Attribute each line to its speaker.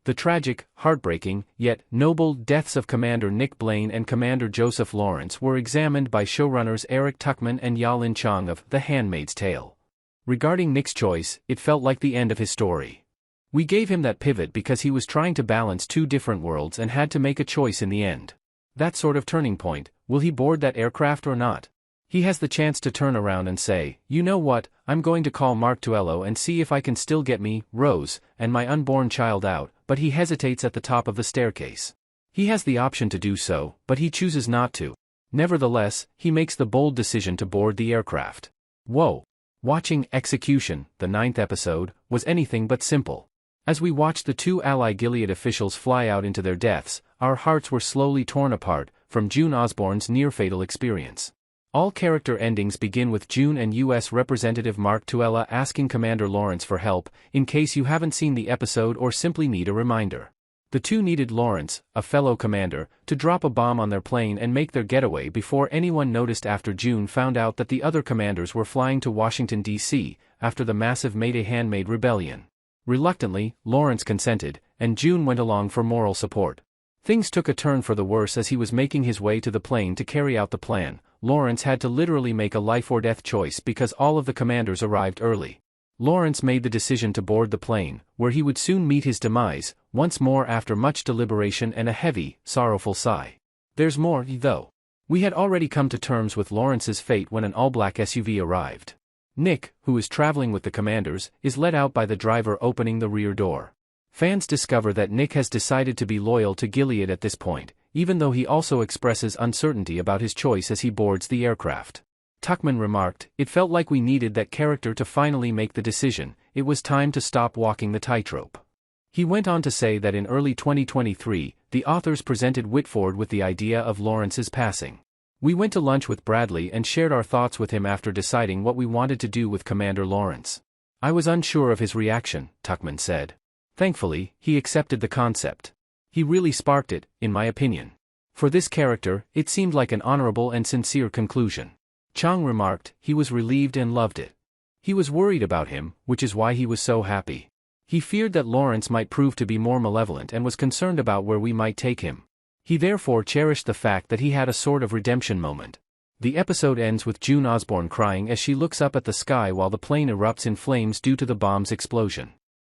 Speaker 1: The tragic, heartbreaking, yet noble deaths of Commander Nick Blaine and Commander Joseph Lawrence were examined by showrunners Eric Tuchman and Ya-Lin Chang of The Handmaid's Tale. Regarding Nick's choice, it felt like the end of his story. We gave him that pivot because he was trying to balance two different worlds and had to make a choice in the end. That sort of turning point, will he board that aircraft or not? He has the chance to turn around and say, you know what, I'm going to call Mark Tuella and see if I can still get me, Rose, and my unborn child out, but he hesitates at the top of the staircase. He has the option to do so, but he chooses not to. Nevertheless, he makes the bold decision to board the aircraft. Whoa! Watching Execution, the 9th episode, was anything but simple. As we watched the two Ally Gilead officials fly out into their deaths, our hearts were slowly torn apart, from June Osborne's near-fatal experience. All character endings begin with June and U.S. Representative Mark Tuella asking Commander Lawrence for help, in case you haven't seen the episode or simply need a reminder. The two needed Lawrence, a fellow commander, to drop a bomb on their plane and make their getaway before anyone noticed after June found out that the other commanders were flying to Washington, D.C., after the massive Mayday-handmaid rebellion. Reluctantly, Lawrence consented, and June went along for moral support. Things took a turn for the worse as he was making his way to the plane to carry out the plan. Lawrence had to literally make a life-or-death choice because all of the commanders arrived early. Lawrence made the decision to board the plane, where he would soon meet his demise, once more after much deliberation and a heavy, sorrowful sigh. There's more, though. We had already come to terms with Lawrence's fate when an all-black SUV arrived. Nick, who is traveling with the commanders, is let out by the driver opening the rear door. Fans discover that Nick has decided to be loyal to Gilead at this point, even though he also expresses uncertainty about his choice as he boards the aircraft. Tuchman remarked, "It felt like we needed that character to finally make the decision. It was time to stop walking the tightrope." He went on to say that in early 2023, the authors presented Whitford with the idea of Lawrence's passing. "We went to lunch with Bradley and shared our thoughts with him after deciding what we wanted to do with Commander Lawrence. I was unsure of his reaction," Tuchman said. "Thankfully, he accepted the concept. He really sparked it, in my opinion. For this character, it seemed like an honorable and sincere conclusion." Chang remarked, "He was relieved and loved it. He was worried about him, which is why he was so happy. He feared that Lawrence might prove to be more malevolent and was concerned about where we might take him. He therefore cherished the fact that he had a sort of redemption moment." The episode ends with June Osborne crying as she looks up at the sky while the plane erupts in flames due to the bomb's explosion.